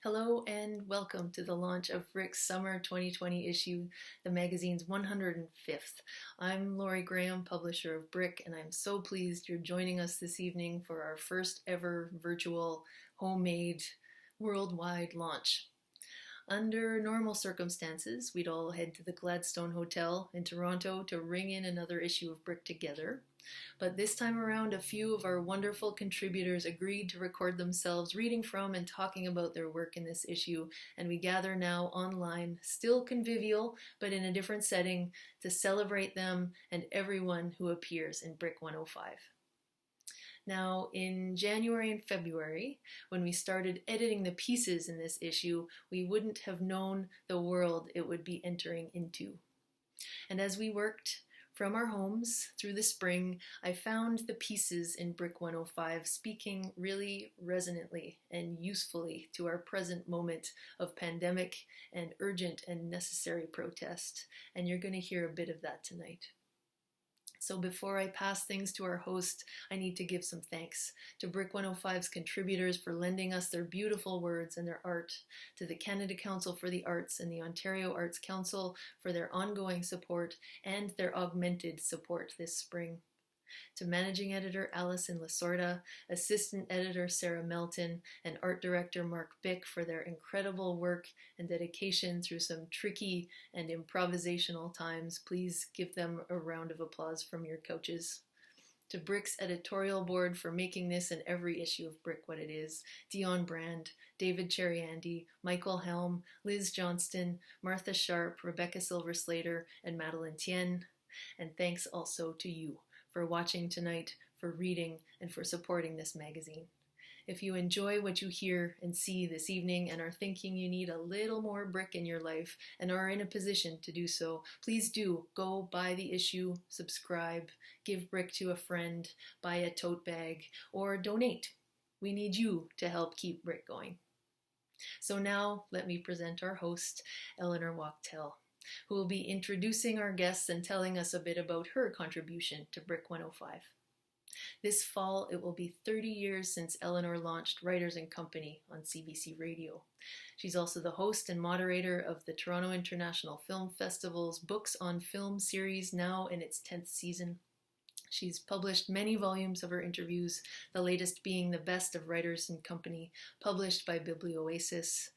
Hello and welcome to the launch of Brick's Summer 2020 issue, the magazine's 105th. I'm Lori Graham, publisher of Brick, and I'm so pleased you're joining us this evening for our first ever virtual, homemade, worldwide launch. Under normal circumstances, we'd all head to the Gladstone Hotel in Toronto to ring in another issue of Brick together. But this time around, a few of our wonderful contributors agreed to record themselves reading from and talking about their work in this issue, and we gather now online, still convivial, but in a different setting, to celebrate them and everyone who appears in Brick 105. Now, in January and February, when we started editing the pieces in this issue, we wouldn't have known the world it would be entering into. And as we worked from our homes through the spring, I found the pieces in Brick 105 speaking really resonantly and usefully to our present moment of pandemic and urgent and necessary protest. And you're going to hear a bit of that tonight. So before I pass things to our host, I need to give some thanks to Brick 105's contributors for lending us their beautiful words and their art, to the Canada Council for the Arts and the Ontario Arts Council for their ongoing support and their augmented support this spring, to Managing Editor Alison Lasorda, Assistant Editor Sarah Melton, and Art Director Mark Bick for their incredible work and dedication through some tricky and improvisational times. Please give them a round of applause from your couches. To Brick's editorial board for making this and every issue of Brick what it is, Dion Brand, David Cherry-Andy, Michael Helm, Liz Johnston, Martha Sharp, Rebecca Silver-Slater, and Madeline Tien. And thanks also to you for watching tonight, for reading, and for supporting this magazine. If you enjoy what you hear and see this evening and are thinking you need a little more Brick in your life and are in a position to do so, please do go buy the issue, subscribe, give Brick to a friend, buy a tote bag, or donate. We need you to help keep Brick going. So now let me present our host, Eleanor Wachtel, who will be introducing our guests and telling us a bit about her contribution to Brick 105. This fall, it will be 30 years since Eleanor launched Writers & Company on CBC Radio. She's also the host and moderator of the Toronto International Film Festival's Books on Film series, now in its 10th season. She's published many volumes of her interviews, the latest being The Best of Writers & Company, published by Biblioasis.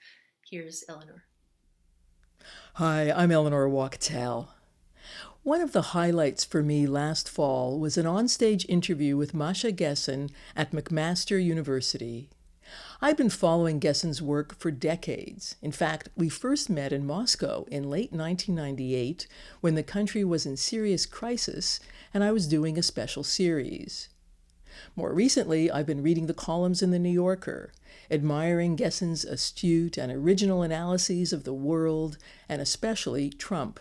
Here's Eleanor. Hi, I'm Eleanor Wachtel. One of the highlights for me last fall was an onstage interview with Masha Gessen at McMaster University. I've been following Gessen's work for decades. In fact, we first met in Moscow in late 1998 when the country was in serious crisis and I was doing a special series. More recently, I've been reading the columns in The New Yorker, admiring Gessen's astute and original analyses of the world, and especially Trump.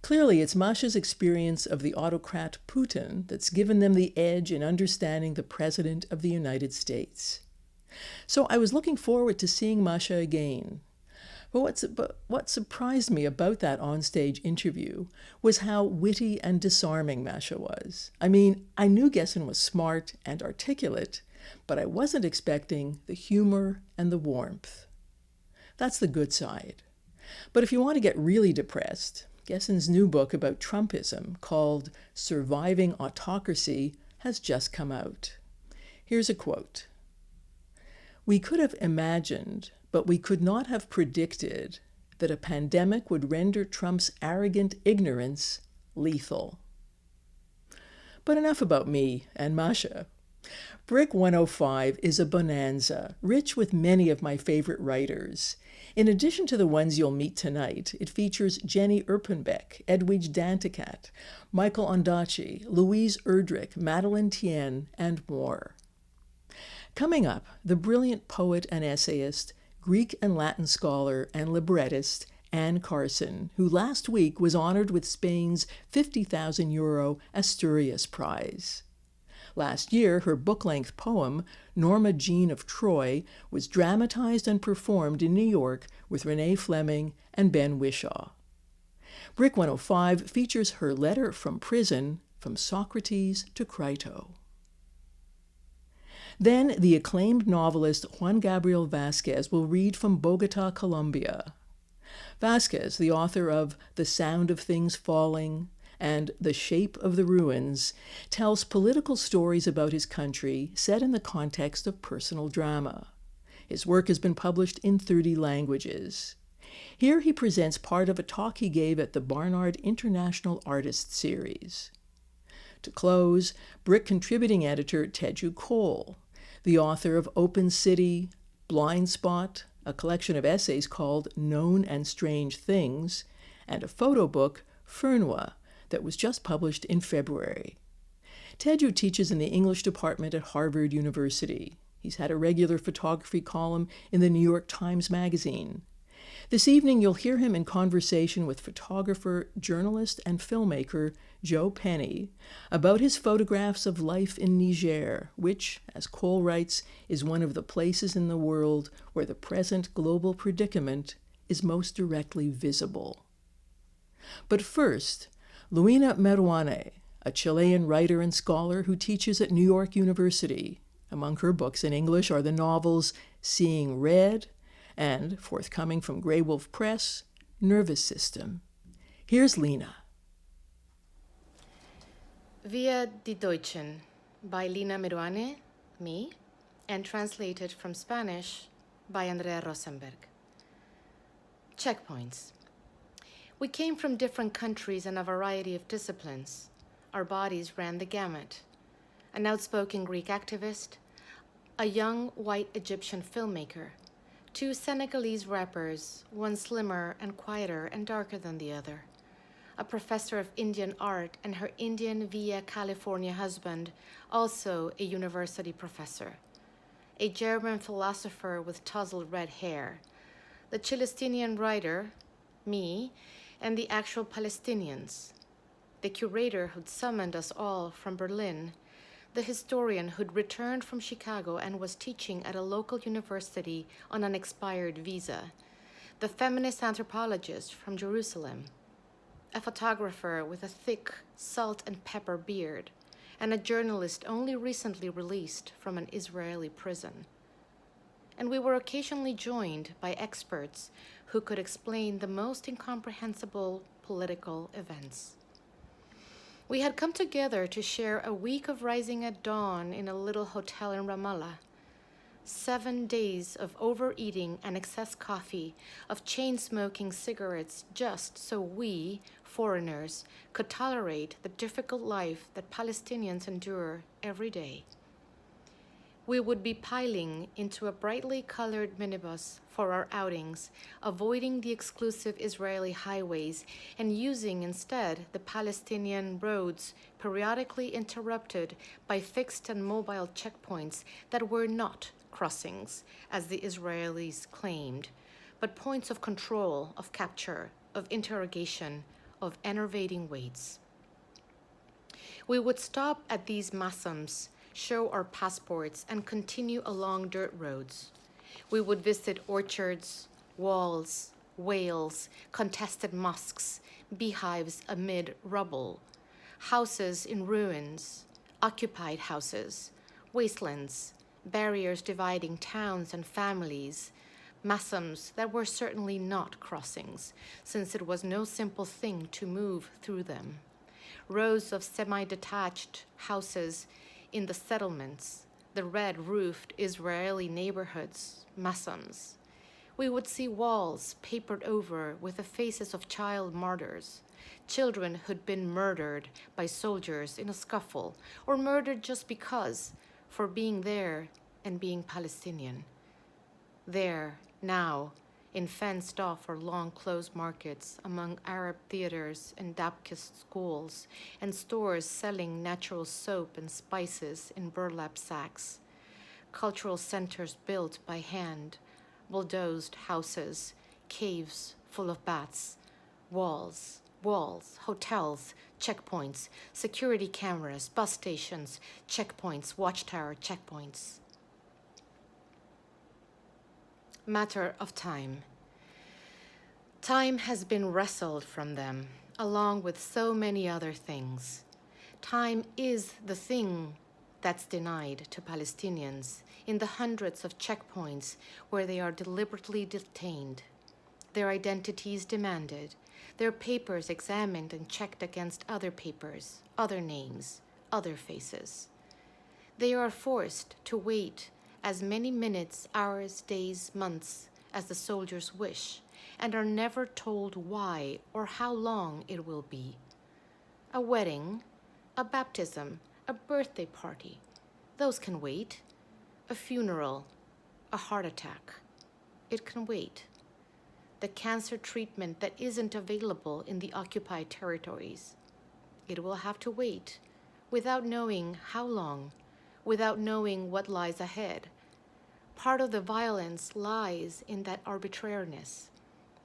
Clearly, it's Masha's experience of the autocrat Putin that's given them the edge in understanding the President of the United States. So I was looking forward to seeing Masha again. But what surprised me about that onstage interview was how witty and disarming Masha was. I mean, I knew Gessen was smart and articulate, but I wasn't expecting the humor and the warmth. That's the good side. But if you want to get really depressed, Gessen's new book about Trumpism, called Surviving Autocracy, has just come out. Here's a quote. "We could have imagined, but we could not have predicted that a pandemic would render Trump's arrogant ignorance lethal." But enough about me and Masha. Brick 105 is a bonanza, rich with many of my favorite writers. In addition to the ones you'll meet tonight, it features Jenny Erpenbeck, Edwidge Danticat, Michael Ondaatje, Louise Erdrich, Madeline Tien, and more. Coming up, the brilliant poet and essayist, Greek and Latin scholar and librettist Anne Carson, who last week was honored with Spain's €50,000 Asturias Prize. Last year, her book-length poem, Norma Jean of Troy, was dramatized and performed in New York with Renee Fleming and Ben Whishaw. Brick 105 features her letter from prison, From Socrates to Crito. Then the acclaimed novelist Juan Gabriel Vasquez will read from Bogota, Colombia. Vasquez, the author of The Sound of Things Falling and The Shape of the Ruins, tells political stories about his country set in the context of personal drama. His work has been published in 30 languages. Here he presents part of a talk he gave at the Barnard International Artists Series. To close, Brick contributing editor Teju Cole, the author of Open City, Blind Spot, a collection of essays called Known and Strange Things, and a photo book, Fernwa, that was just published in February. Teju teaches in the English department at Harvard University. He's had a regular photography column in the New York Times Magazine. This evening, you'll hear him in conversation with photographer, journalist, and filmmaker Joe Penney about his photographs of life in Niger, which, as Cole writes, is one of the places in the world where the present global predicament is most directly visible. But first, Lina Meruane, a Chilean writer and scholar who teaches at New York University. Among her books in English are the novels Seeing Red and, forthcoming from Grey Wolf Press, Nervous System. Here's Lina. Via die Deutschen by Lina Meruane, me, and translated from Spanish by Andrea Rosenberg. Checkpoints. We came from different countries and a variety of disciplines. Our bodies ran the gamut. An outspoken Greek activist, a young white Egyptian filmmaker, two Senegalese rappers, one slimmer and quieter and darker than the other, a professor of Indian art and her Indian via California husband, also a university professor, a German philosopher with tousled red hair, the Palestinian writer, me, and the actual Palestinians, the curator who'd summoned us all from Berlin, the historian who'd returned from Chicago and was teaching at a local university on an expired visa, the feminist anthropologist from Jerusalem, a photographer with a thick salt and pepper beard, and a journalist only recently released from an Israeli prison. And we were occasionally joined by experts who could explain the most incomprehensible political events. We had come together to share a week of rising at dawn in a little hotel in Ramallah. 7 days of overeating and excess coffee, of chain-smoking cigarettes just so we, foreigners, could tolerate the difficult life that Palestinians endure every day. We would be piling into a brightly colored minibus for our outings, avoiding the exclusive Israeli highways and using instead the Palestinian roads periodically interrupted by fixed and mobile checkpoints that were not crossings, as the Israelis claimed, but points of control, of capture, of interrogation, of enervating waits. We would stop at these masams, show our passports, and continue along dirt roads. We would visit orchards, walls, whales, contested mosques, beehives amid rubble, houses in ruins, occupied houses, wastelands, barriers dividing towns and families, masams that were certainly not crossings, since it was no simple thing to move through them, rows of semi-detached houses in the settlements, the red-roofed Israeli neighborhoods, masams. We would see walls papered over with the faces of child martyrs, children who'd been murdered by soldiers in a scuffle, or murdered just because, for being there and being Palestinian. There, now, in fenced-off or long-closed markets, among Arab theaters and Baptist schools, and stores selling natural soap and spices in burlap sacks, cultural centers built by hand, bulldozed houses, caves full of bats, walls, hotels, checkpoints, security cameras, bus stations, checkpoints, watchtower checkpoints. Matter of time. Time has been wrestled from them, along with so many other things. Time is the thing That's denied to Palestinians in the hundreds of checkpoints where they are deliberately detained, their identities demanded, their papers examined and checked against other papers, other names, other faces. They are forced to wait as many minutes, hours, days, months as the soldiers wish, and are never told why or how long it will be. A wedding, a baptism, a birthday party, those can wait. A funeral, a heart attack, it can wait. The cancer treatment that isn't available in the occupied territories, it will have to wait without knowing how long, without knowing what lies ahead. Part of the violence lies in that arbitrariness,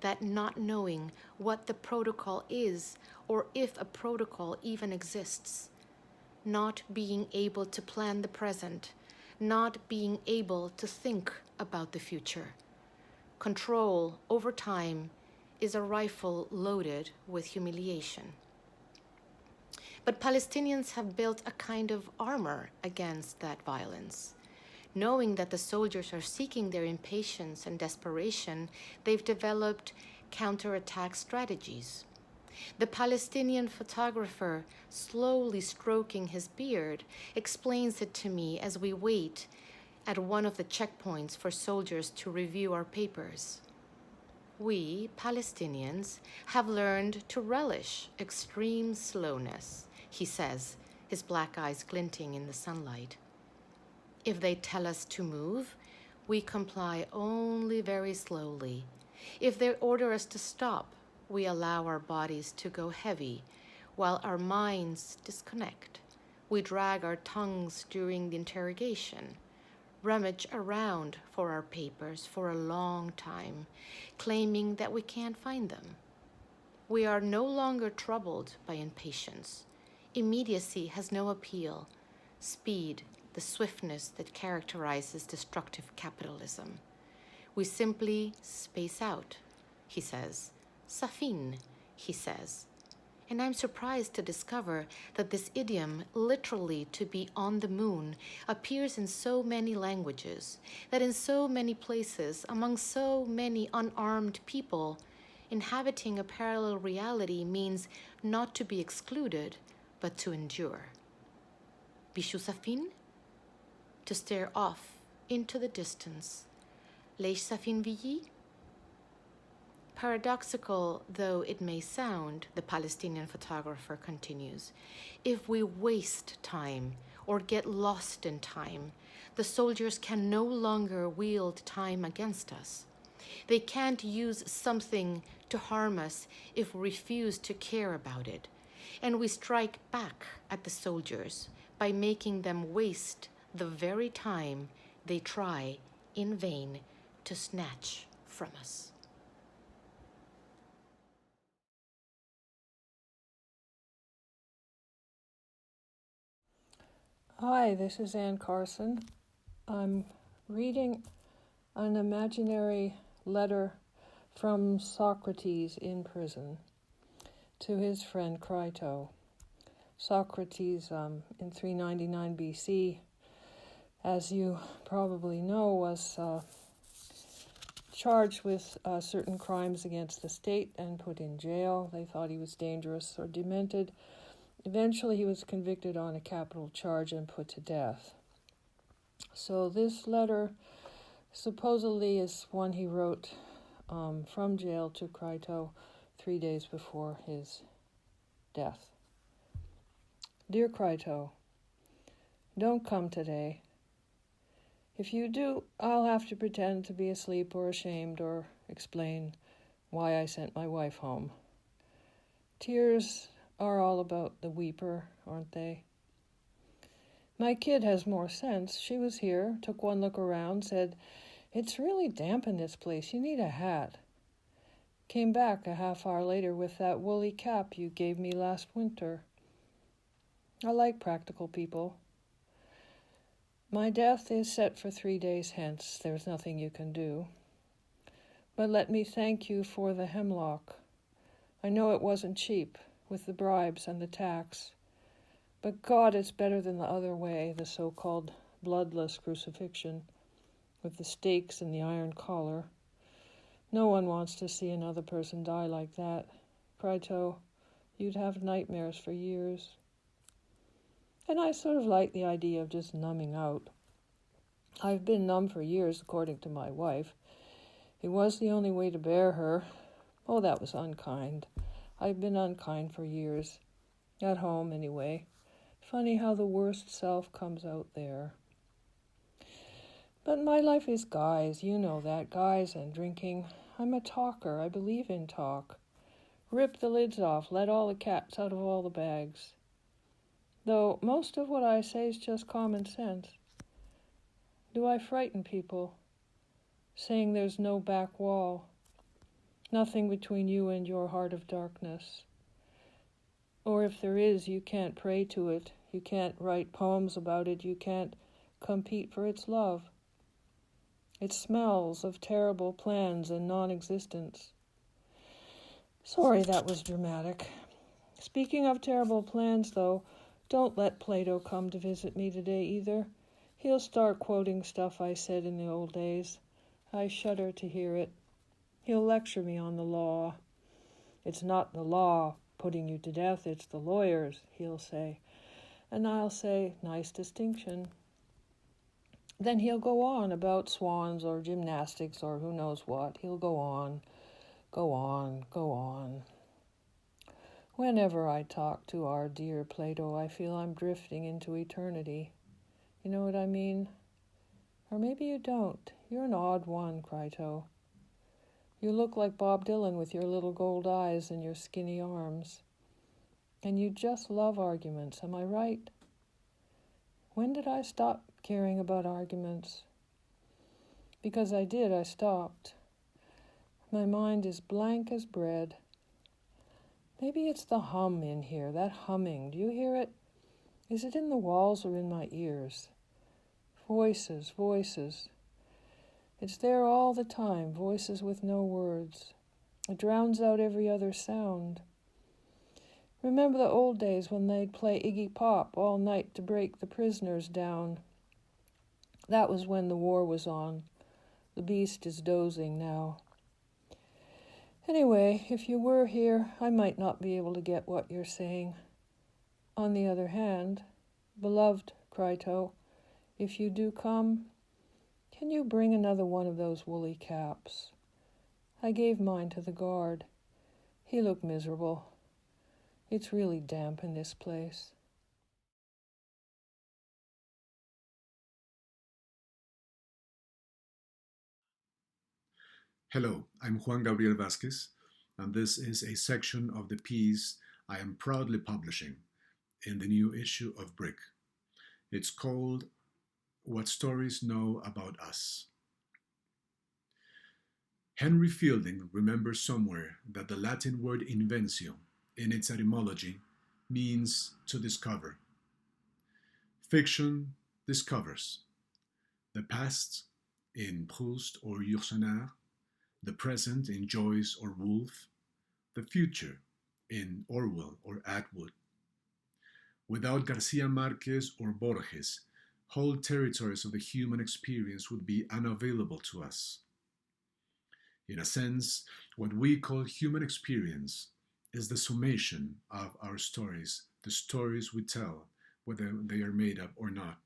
that not knowing what the protocol is or if a protocol even exists, not being able to plan the present, not being able to think about the future. Control over time is a rifle loaded with humiliation. But Palestinians have built a kind of armor against that violence. Knowing that the soldiers are seeking their impatience and desperation, they've developed counterattack strategies. The Palestinian photographer, slowly stroking his beard, explains it to me as we wait at one of the checkpoints for soldiers to review our papers. We, Palestinians, have learned to relish extreme slowness, he says, his black eyes glinting in the sunlight. If they tell us to move, we comply only very slowly. If they order us to stop, we allow our bodies to go heavy, while our minds disconnect. We drag our tongues during the interrogation, rummage around for our papers for a long time, claiming that we can't find them. We are no longer troubled by impatience. Immediacy has no appeal. Speed, the swiftness that characterizes destructive capitalism. We simply space out, he says. Safin, he says. And I'm surprised to discover that this idiom, literally to be on the moon, appears in so many languages, that in so many places, among so many unarmed people, inhabiting a parallel reality means not to be excluded, but to endure. Bishu Safin? To stare off into the distance. Leish Safin Viyi? Paradoxical though it may sound, the Palestinian photographer continues, if we waste time or get lost in time, the soldiers can no longer wield time against us. They can't use something to harm us if we refuse to care about it. And we strike back at the soldiers by making them waste the very time they try in vain to snatch from us. Hi, this is Ann Carson. I'm reading an imaginary letter from Socrates in prison to his friend Crito. Socrates, in 399 BC, as you probably know, was charged with certain crimes against the state and put in jail. They thought he was dangerous or demented. Eventually, he was convicted on a capital charge and put to death. So this letter supposedly is one he wrote from jail to Crito 3 days before his death. Dear Crito, don't come today. If you do, I'll have to pretend to be asleep or ashamed or explain why I sent my wife home. Tears are all about the weeper, aren't they? My kid has more sense. She was here, took one look around, said, "It's really damp in this place. You need a hat." Came back a half hour later with that woolly cap you gave me last winter. I like practical people. My death is set for 3 days hence. There's nothing you can do. But let me thank you for the hemlock. I know it wasn't cheap, with the bribes and the tax. But God, it's better than the other way, the so-called bloodless crucifixion, with the stakes and the iron collar. No one wants to see another person die like that. Crito, you'd have nightmares for years. And I sort of like the idea of just numbing out. I've been numb for years, according to my wife. It was the only way to bear her. Oh, that was unkind. I've been unkind for years. At home, anyway. Funny how the worst self comes out there. But my life is guys, you know that, guys and drinking. I'm a talker, I believe in talk. Rip the lids off, let all the cats out of all the bags. Though most of what I say is just common sense. Do I frighten people? Saying there's no back wall, nothing between you and your heart of darkness. Or if there is, you can't pray to it, you can't write poems about it, you can't compete for its love. It smells of terrible plans and non-existence. Sorry, that was dramatic. Speaking of terrible plans, though, don't let Plato come to visit me today either. He'll start quoting stuff I said in the old days. I shudder to hear it. He'll lecture me on the law. It's not the law putting you to death, it's the lawyers, he'll say. And I'll say, nice distinction. Then he'll go on about swans or gymnastics or who knows what. He'll go on, go on, go on. Whenever I talk to our dear Plato, I feel I'm drifting into eternity. You know what I mean? Or maybe you don't. You're an odd one, Crito. You look like Bob Dylan with your little gold eyes and your skinny arms. And you just love arguments, am I right? When did I stop caring about arguments? Because I did, I stopped. My mind is blank as bread. Maybe it's the hum in here, that humming. Do you hear it? Is it in the walls or in my ears? Voices, voices. It's there all the time, voices with no words. It drowns out every other sound. Remember the old days when they'd play Iggy Pop all night to break the prisoners down. That was when the war was on. The beast is dozing now. Anyway, if you were here, I might not be able to get what you're saying. On the other hand, beloved Crito, if you do come, can you bring another one of those woolly caps? I gave mine to the guard. He looked miserable. It's really damp in this place. Hello, I'm Juan Gabriel Vásquez, and this is a section of the piece I am proudly publishing in the new issue of Brick. It's called What Stories Know About Us. Henry Fielding remembers somewhere that the Latin word inventio, in its etymology, means to discover. Fiction discovers the past in Proust or Yourcenar, the present in Joyce or Woolf, the future in Orwell or Atwood. Without Garcia Marquez or Borges, whole territories of the human experience would be unavailable to us. In a sense, what we call human experience is the summation of our stories, the stories we tell, whether they are made up or not.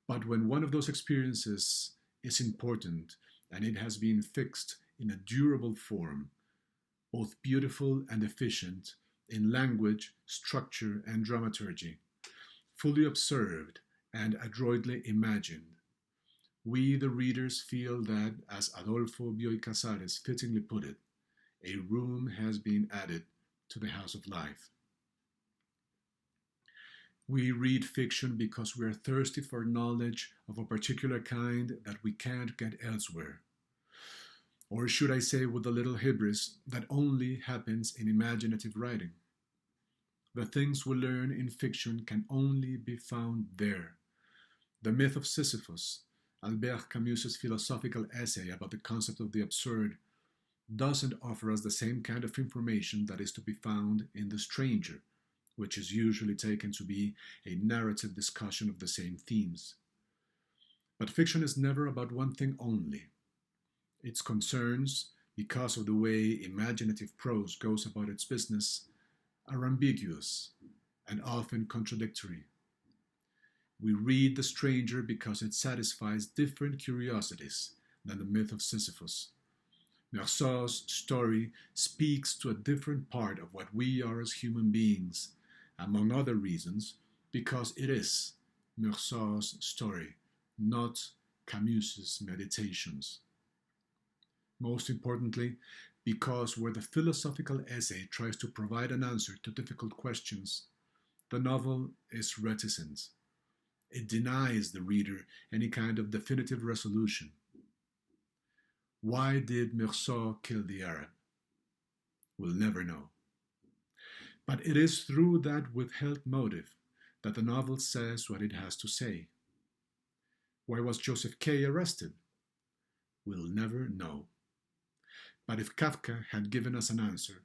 But when one of those experiences is important and it has been fixed in a durable form, both beautiful and efficient in language, structure, and dramaturgy, fully observed and adroitly imagined, we, the readers, feel that, as Adolfo Bioy Casares fittingly put it, a room has been added to the house of life. We read fiction because we are thirsty for knowledge of a particular kind that we can't get elsewhere. Or should I say with a little hubris, that only happens in imaginative writing. The things we learn in fiction can only be found there. The myth of Sisyphus, Albert Camus's philosophical essay about the concept of the absurd, doesn't offer us the same kind of information that is to be found in The Stranger which is usually taken to be a narrative discussion of the same themes. But fiction is never about one thing only. Its concerns, because of the way imaginative prose goes about its business, are ambiguous and often contradictory. We read The Stranger because it satisfies different curiosities than the myth of Sisyphus. Meursault's story speaks to a different part of what we are as human beings, among other reasons, because it is Meursault's story, not Camus's meditations. Most importantly, because where the philosophical essay tries to provide an answer to difficult questions, the novel is reticent. It denies the reader any kind of definitive resolution. Why did Meursault kill the Arab? We'll never know. But it is through that withheld motive that the novel says what it has to say. Why was Joseph K. arrested? We'll never know. But if Kafka had given us an answer,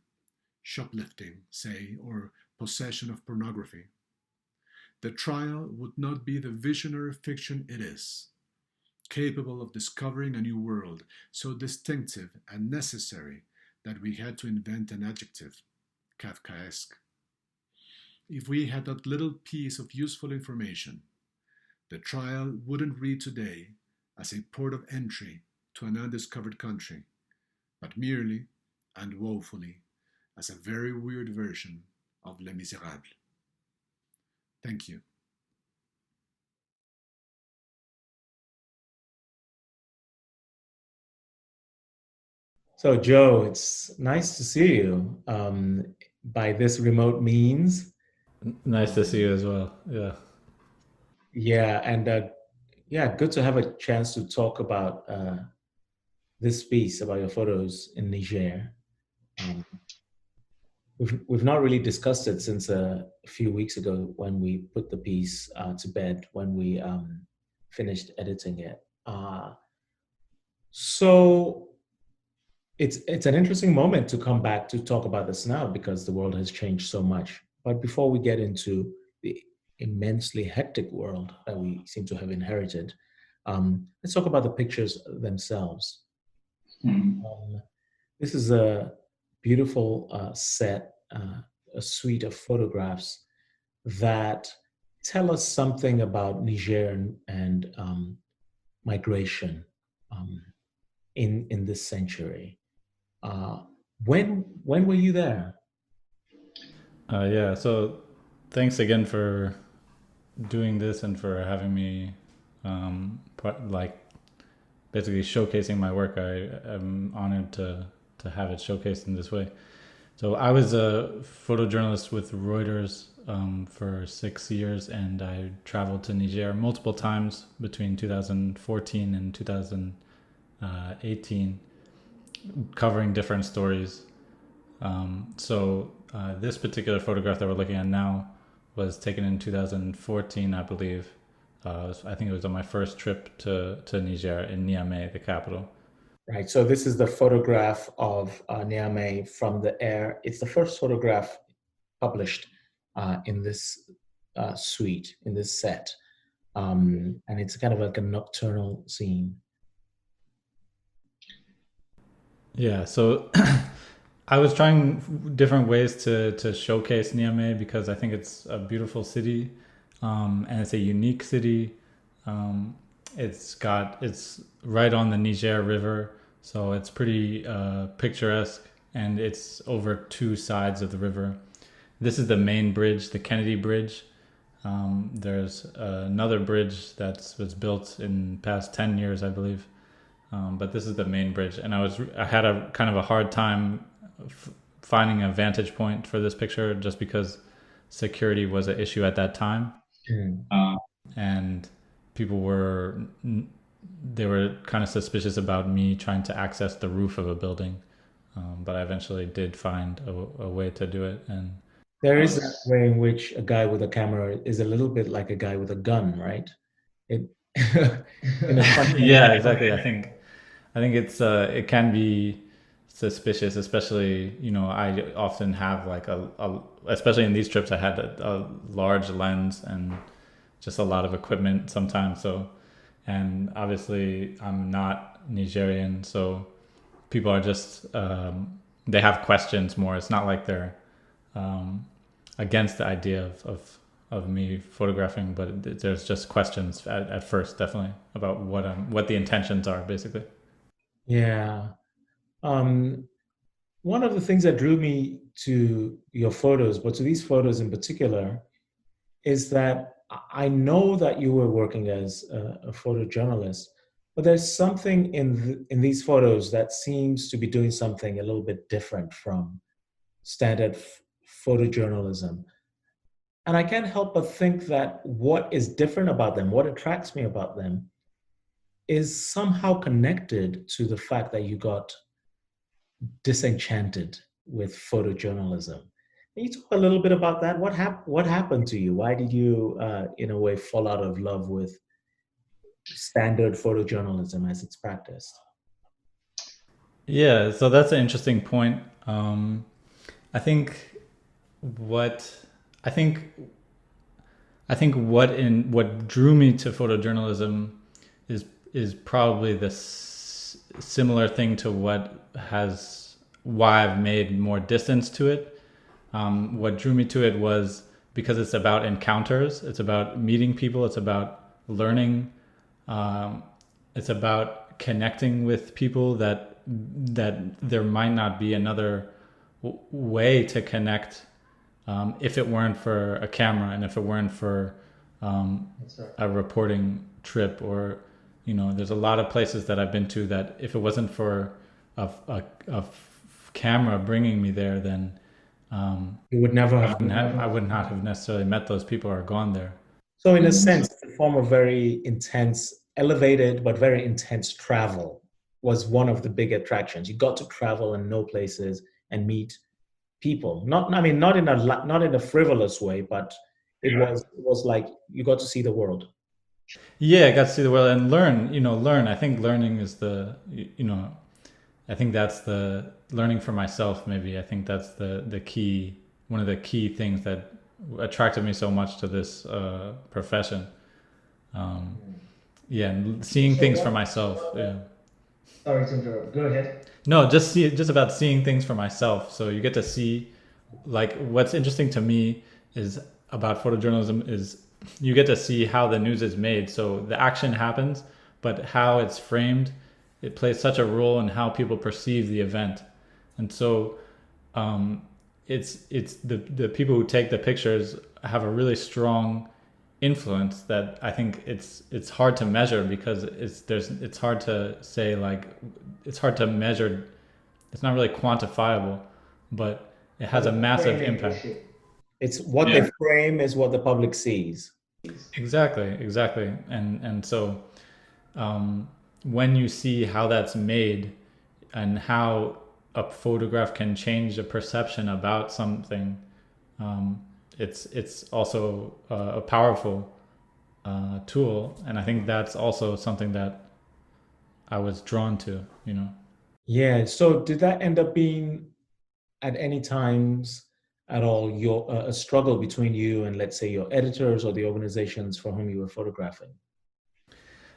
shoplifting, say, or possession of pornography, the trial would not be the visionary fiction it is, capable of discovering a new world so distinctive and necessary that we had to invent an adjective, Kafkaesque. If we had that little piece of useful information, the trial wouldn't read today as a port of entry to an undiscovered country, but merely and woefully as a very weird version of Les Miserables. Thank you. So, Joe, it's nice to see you by this remote means. Nice to see you as well. Yeah. Yeah, and yeah, good to have a chance to talk about this piece, about your photos in Niger. We've not really discussed it since a few weeks ago when we put the piece to bed, when we finished editing it. So it's an interesting moment to come back to talk about this now because the world has changed so much. But before we get into the immensely hectic world that we seem to have inherited, let's talk about the pictures themselves. This is a beautiful set, a suite of photographs that tell us something about Niger and migration in this century. When were you there? Yeah, so thanks again for doing this and for having me basically showcasing my work. I am honored to have it showcased in this way. So I was a photojournalist with Reuters for 6 years, and I traveled to Niger multiple times between 2014 and 2018, covering different stories. This particular photograph that we're looking at now was taken in 2014, I believe. I think it was on my first trip to Niger in Niamey, the capital. Right. So this is the photograph of Niamey from the air. It's the first photograph published in this suite, in this set. And it's kind of like a nocturnal scene. Yeah. So I was trying different ways to showcase Niamey because I think it's a beautiful city, and it's a unique city. It's right on the Niger River, so it's pretty picturesque, and it's over two sides of the river. This is the main bridge, the Kennedy Bridge. There's another bridge that was built in the past 10 years, I believe, but this is the main bridge, and I had a kind of a hard time finding a vantage point for this picture just because security was an issue at that time. And people were kind of suspicious about me trying to access the roof of a building, but I eventually did find a way to do it. And there is that way in which a guy with a camera is a little bit like a guy with a gun, right? Yeah, exactly. I think it can be suspicious, especially, I often have like especially in these trips, I had a large lens and just a lot of equipment sometimes. So, and obviously I'm not Nigerian, so people are just, they have questions more. It's not like they're against the idea of me photographing, but there's just questions at first, definitely, about what the intentions are, basically. Yeah. One of the things that drew me to your photos, but to these photos in particular, is that I know that you were working as a photojournalist, but there's something in these photos that seems to be doing something a little bit different from standard photojournalism. And I can't help but think that what is different about them, what attracts me about them, is somehow connected to the fact that you got disenchanted with photojournalism. Can you talk a little bit about that? What happened to you? Why did you, in a way, fall out of love with standard photojournalism as it's practiced? Yeah, so that's an interesting point. I think what I think I think what drew me to photojournalism is probably this similar thing to why I've made more distance to it. What drew me to it was because it's about encounters, it's about meeting people, it's about learning, it's about connecting with people that there might not be another way to connect if it weren't for a camera and if it weren't for a reporting trip. Or there's a lot of places that I've been to that if it wasn't for a camera bringing me there, then you would never have. I would not have necessarily met those people or gone there. So in a sense, the form of very intense, elevated but very intense travel was one of the big attractions. You got to travel and know places and meet people. Not in a frivolous way, but it was like you got to see the world. Yeah, I got to see the world and learn. I think learning is I think that's the learning for myself. Maybe I think that's the key, one of the key things that attracted me so much to this profession. And seeing things for myself. Yeah. Sorry to interrupt. Go ahead. No, just about seeing things for myself. So you get to see, like, what's interesting to me is about photojournalism is you get to see how the news is made. So the action happens, but how it's framed, it plays such a role in how people perceive the event. And so it's the people who take the pictures have a really strong influence that I think it's hard to measure, because it's hard to say, like, it's hard to measure. It's not really quantifiable, but it has a massive impact. It's what they frame is what the public sees. Exactly. And so when you see how that's made and how a photograph can change a perception about something, it's also a powerful tool. And I think that's also something that I was drawn to, Yeah. So did that end up being at any times at all a struggle between you and, let's say, your editors or the organizations for whom you were photographing?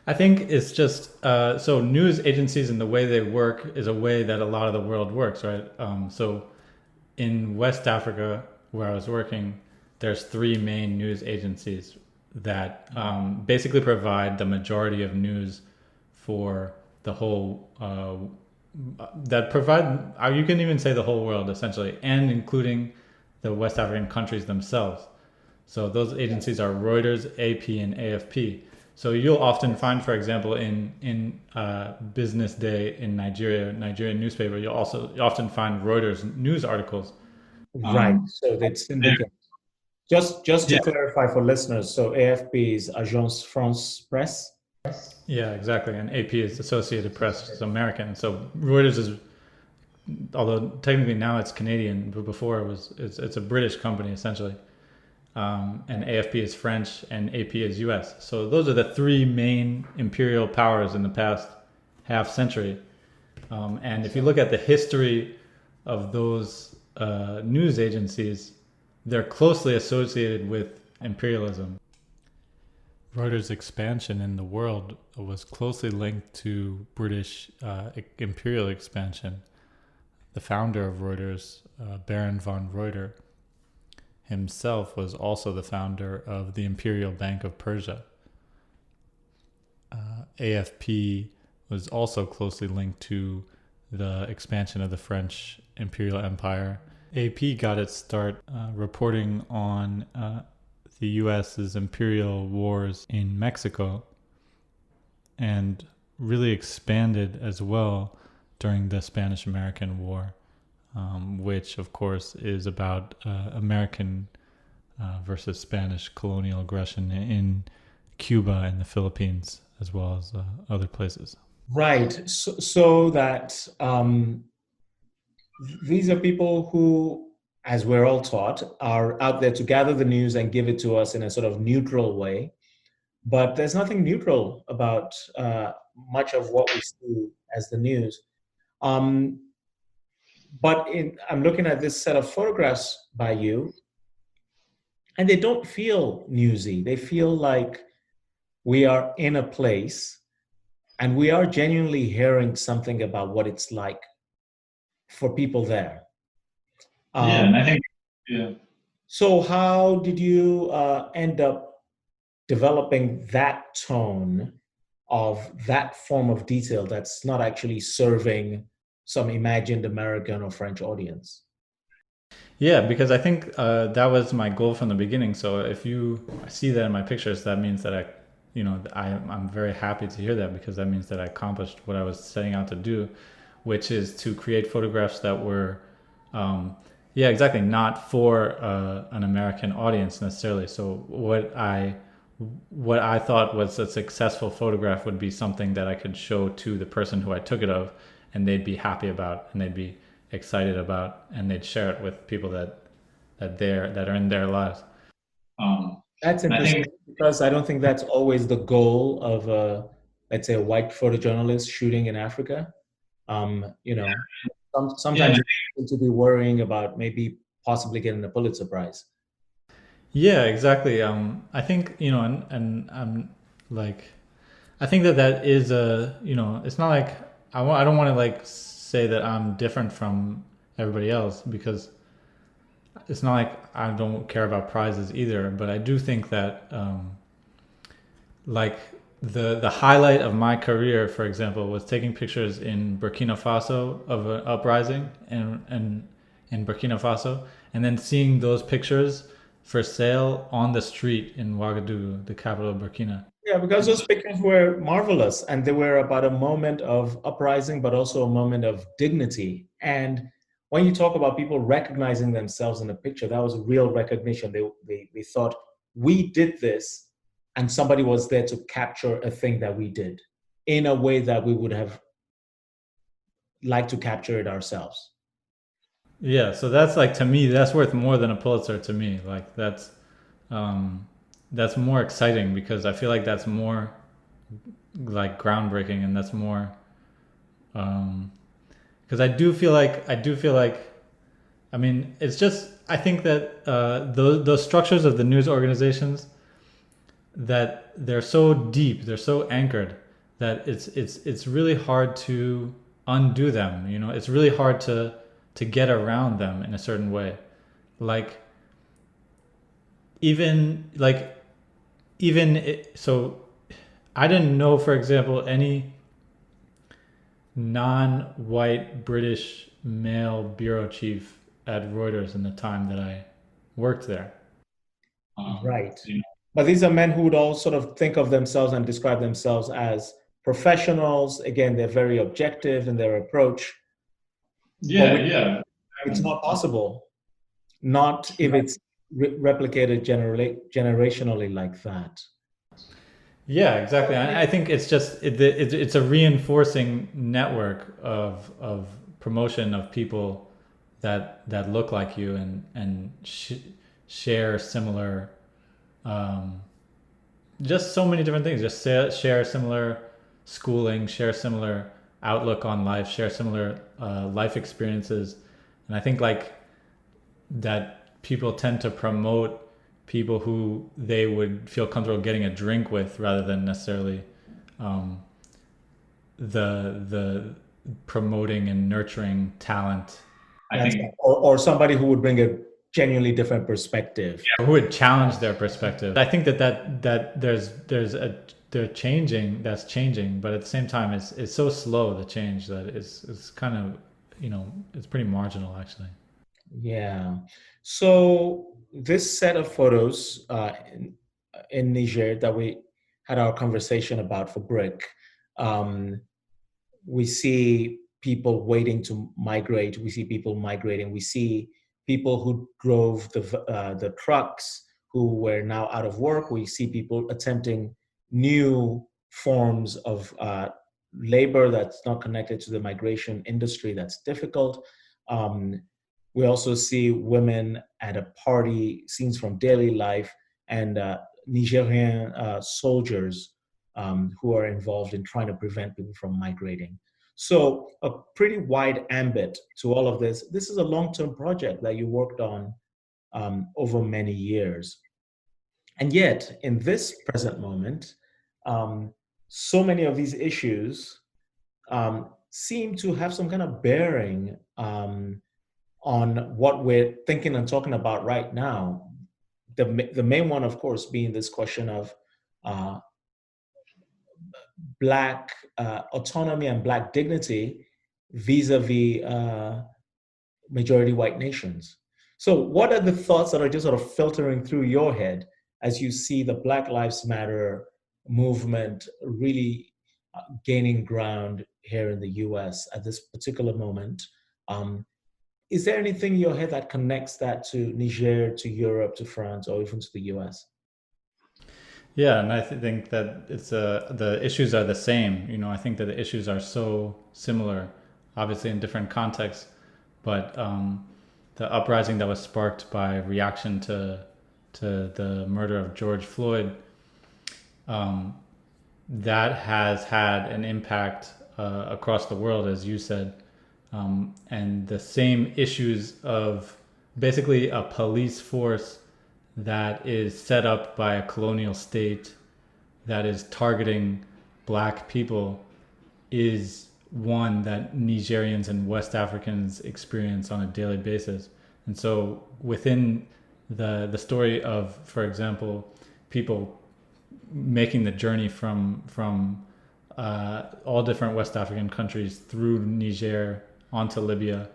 I think it's just so news agencies and the way they work is a way that a lot of the world works, right? So in West Africa, where I was working, there's 3 main news agencies that basically provide the majority of news for the whole, that provide, you can even say the whole world, essentially, and including the West African countries themselves. So those agencies are Reuters, AP, and AFP. So you'll often find, for example, in Business Day in Nigerian newspaper, you'll often find Reuters news articles. Right. So that's syndicate. Just to clarify for listeners, so AFP is Agence France Presse. Yeah, exactly. And AP is Associated Press, it's American. So Reuters is, although technically now it's Canadian, but before it's a British company essentially. And AFP is French and AP is US. So those are the 3 main imperial powers in the past half century. And if you look at the history of those news agencies, they're closely associated with imperialism. Reuters' expansion in the world was closely linked to British imperial expansion. The founder of Reuters, Baron von Reuter, himself was also the founder of the Imperial Bank of Persia. AFP was also closely linked to the expansion of the French imperial empire. AP got its start reporting on the US's imperial wars in Mexico, and really expanded as well during the Spanish-American War, which of course is about American versus Spanish colonial aggression in Cuba and the Philippines, as well as other places. Right. So that these are people who, as we're all taught, are out there to gather the news and give it to us in a sort of neutral way. But there's nothing neutral about much of what we see as the news. I'm looking at this set of photographs by you, and they don't feel newsy. They feel like we are in a place and we are genuinely hearing something about what it's like for people there. And I think, So how did you end up developing that tone of that form of detail that's not actually serving some imagined American or French audience? Yeah, because I think that was my goal from the beginning. So if you see that in my pictures, that means that I'm very happy to hear that, because that means that I accomplished what I was setting out to do, which is to create photographs that were, not for an American audience necessarily. So what I thought was a successful photograph would be something that I could show to the person who I took it of, and they'd be happy about, and they'd be excited about, and they'd share it with people that are in their lives. That's interesting, because I don't think that's always the goal of let's say a white photojournalist shooting in Africa. Sometimes you seem to be worrying about maybe possibly getting a Pulitzer Prize. Yeah, exactly. I think, and I'm like, I think that is it's not like I don't want to like say that I'm different from everybody else, because it's not like I don't care about prizes either. But I do think that like the highlight of my career, for example, was taking pictures in Burkina Faso of an uprising and in Burkina Faso, and then seeing those pictures for sale on the street in Ouagadougou, the capital of Burkina. Yeah, because those pictures were marvelous, and they were about a moment of uprising, but also a moment of dignity. And when you talk about people recognizing themselves in the picture, that was a real recognition. They thought, we did this, and somebody was there to capture a thing that we did in a way that we would have liked to capture it ourselves. Yeah, so that's like, to me, that's worth more than a Pulitzer to me. Like that's more exciting, because I feel like that's more like groundbreaking, and that's more because I do feel like I mean, it's just, I think that those structures of the news organizations, that they're so deep, they're so anchored, that it's really hard to undo them. It's really hard to get around them in a certain way. So I didn't know, for example, any non-white British male bureau chief at Reuters in the time that I worked there. Right. But these are men who would all sort of think of themselves and describe themselves as professionals. Again, they're very objective in their approach. Yeah. It's not possible, not if it's replicated generationally like that. Yeah, exactly. I think it's just it's a reinforcing network of promotion of people that look like you and share similar, just so many different things. Just share similar schooling, share similar outlook on life, share similar life experiences. And I think like that people tend to promote people who they would feel comfortable getting a drink with rather than necessarily the promoting and nurturing talent. I think, or somebody who would bring a genuinely different perspective. Yeah, who would challenge their perspective. I think that they're changing. That's changing, but at the same time, it's so slow, the change, that it's kind of, it's pretty marginal actually. Yeah. So this set of photos in Niger that we had our conversation about for BRIC, we see people waiting to migrate. We see people migrating. We see people who drove the trucks who were now out of work. We see people attempting new forms of labor that's not connected to the migration industry. That's difficult. We also see women at a party, scenes from daily life, and Nigerian soldiers who are involved in trying to prevent people from migrating. So a pretty wide ambit to all of this. This is a long-term project that you worked on over many years. And yet, in this present moment, so many of these issues seem to have some kind of bearing on what we're thinking and talking about right now. The main one, of course, being this question of Black autonomy and Black dignity vis-a-vis majority white nations. So what are the thoughts that are just sort of filtering through your head as you see the Black Lives Matter movement really gaining ground here in the US at this particular moment? Is there anything in your head that connects that to Niger, to Europe, to France, or even to the US? Yeah, and I think that it's the issues are the same. I think that the issues are so similar, obviously in different contexts, but the uprising that was sparked by reaction to the murder of George Floyd, that has had an impact across the world, as you said, and the same issues of basically a police force that is set up by a colonial state that is targeting Black people is one that Nigerians and West Africans experience on a daily basis. And so within the story of, for example, people making the journey from all different West African countries through Niger onto Libya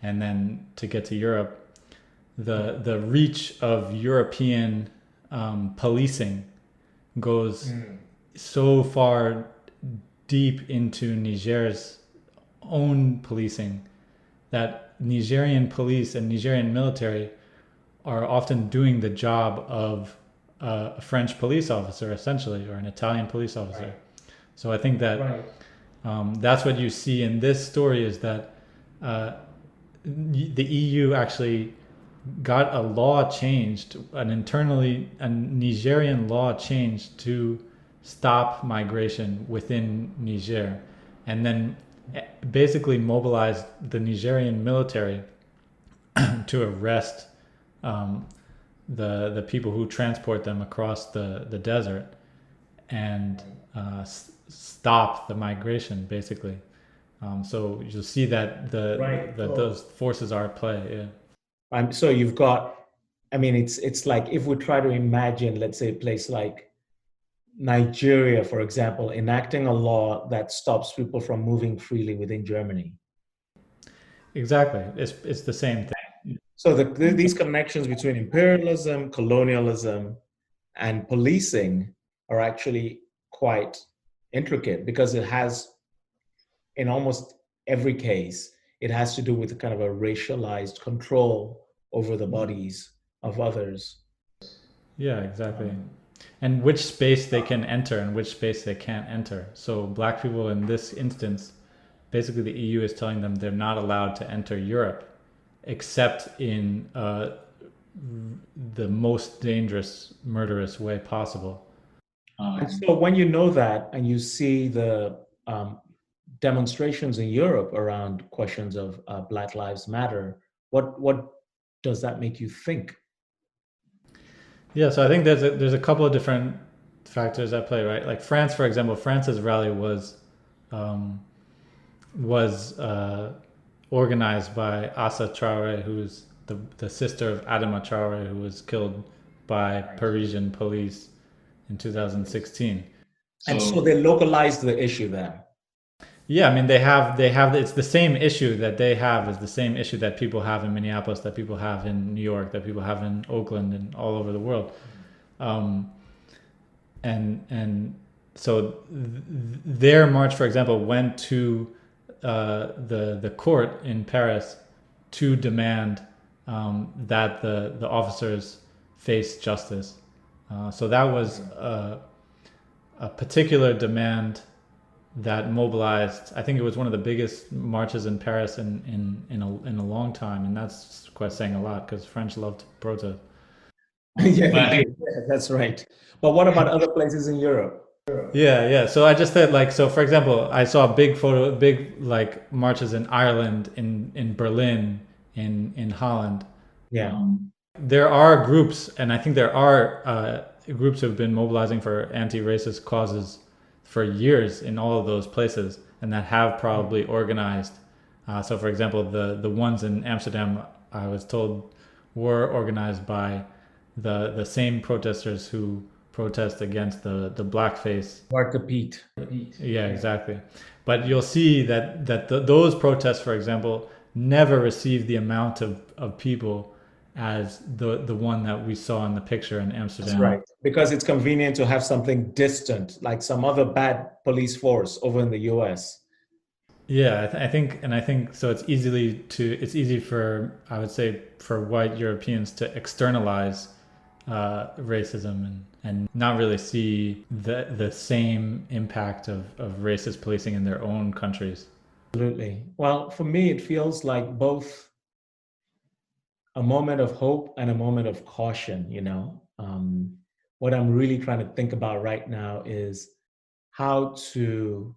and then to get to Europe, the reach of European policing goes so far deep into Niger's own policing that Nigerian police and Nigerian military are often doing the job of a French police officer, essentially, or an Italian police officer. Right. So I think that that's what you see in this story, is that the EU actually got a law changed, a Nigerian law changed to stop migration within Niger, and then basically mobilized the Nigerian military to arrest the people who transport them across the desert and stop the migration, basically. So you'll see that those forces are at play. Yeah. So you've got, it's like if we try to imagine, let's say, a place like Nigeria, for example, enacting a law that stops people from moving freely within Germany. Exactly. It's the same thing. So these connections between imperialism, colonialism, and policing are actually quite intricate, because it has, in almost every case, it has to do with kind of a racialized control over the bodies of others. Yeah, exactly. And which space they can enter and which space they can't enter. So Black people in this instance, basically the EU is telling them they're not allowed to enter Europe, except in the most dangerous, murderous way possible. And so when you know that, and you see the demonstrations in Europe around questions of Black Lives Matter. What does that make you think? Yeah, so I think there's a couple of different factors at play, right? Like France, for example, France's rally was organized by Assa Traoré, who's the sister of Adama Traoré, who was killed by Parisian police in 2016. And so they localized the issue then. Yeah, I mean they have it's the same issue that they have is the same issue that people have in Minneapolis, that people have in New York, that people have in Oakland and all over the world. And so their march, for example, went to the court in Paris to demand that the officers face justice. So that was a particular demand that mobilized. I think it was one of the biggest marches in Paris in a long time, and that's quite saying a lot because French love to protest. Yeah, that's right. But what about other places in Europe? Yeah. So I just said, like, so for example, I saw big like marches in Ireland, in Berlin, in Holland. Yeah. There are groups, and I think there are groups who have been mobilizing for anti-racist causes for years in all of those places, and that have probably organized. So for example, the ones in Amsterdam, I was told, were organized by the same protesters who protest against the blackface. Zwarte Piet. Yeah, exactly. But you'll see that those protests, for example, never received the amount of people as the one that we saw in the picture in Amsterdam. That's right. Because it's convenient to have something distant, like some other bad police force over in the US. Yeah, I think so. It's easy for, I would say, for white Europeans to externalize racism and not really see the same impact of racist policing in their own countries. Absolutely. Well, for me, it feels like both a moment of hope and a moment of caution, you know. What I'm really trying to think about right now is how to,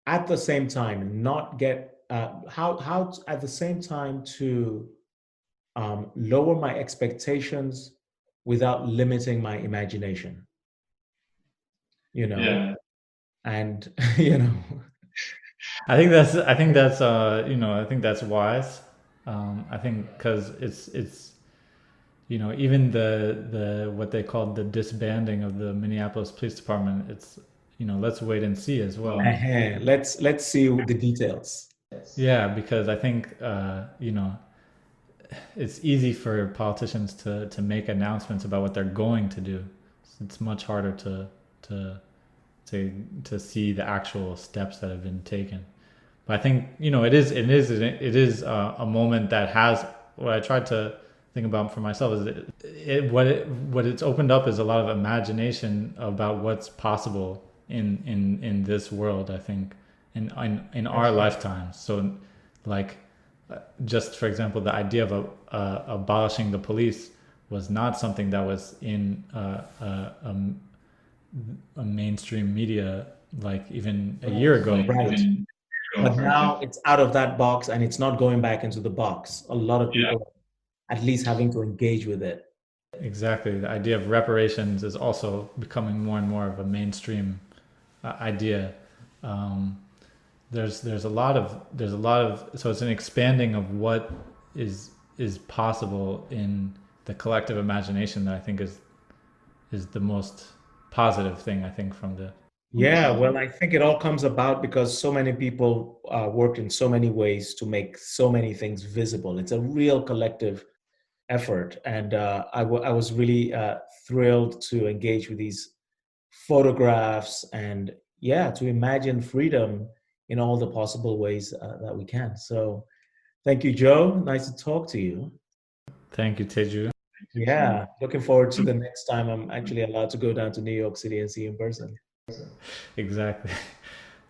at the same time, not get, how at the same time to lower my expectations without limiting my imagination, you know. Yeah. And, you know. I think that's I think that's wise. I think because it's even the what they called the disbanding of the Minneapolis Police Department, it's let's wait and see as well. Let's see the details. Yeah, because I think it's easy for politicians to make announcements about what they're going to do. It's much harder to see the actual steps that have been taken. But I think it is a moment that has, what I tried to think about for myself is what it's opened up is a lot of imagination about what's possible in this world. I think in our lifetimes. So like just for example, the idea of abolishing the police was not something that was in a mainstream media like even a year ago. Right. But now it's out of that box and it's not going back into the box. A lot of people at least having to engage with it. Exactly. The idea of reparations is also becoming more and more of a mainstream idea. There's a lot of so it's an expanding of what is possible in the collective imagination that I think is the most positive thing, I think, from the. Yeah, well, I think it all comes about because so many people worked in so many ways to make so many things visible. It's a real collective effort. And I was really thrilled to engage with these photographs and, to imagine freedom in all the possible ways that we can. So thank you, Joe. Nice to talk to you. Thank you, Teju. Yeah, looking forward to the next time I'm actually allowed to go down to New York City and see you in person. Exactly.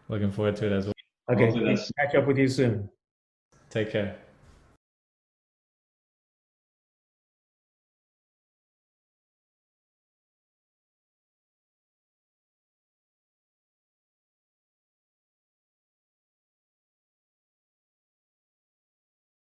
Looking forward to it as well. Okay, catch up with you soon. Take care.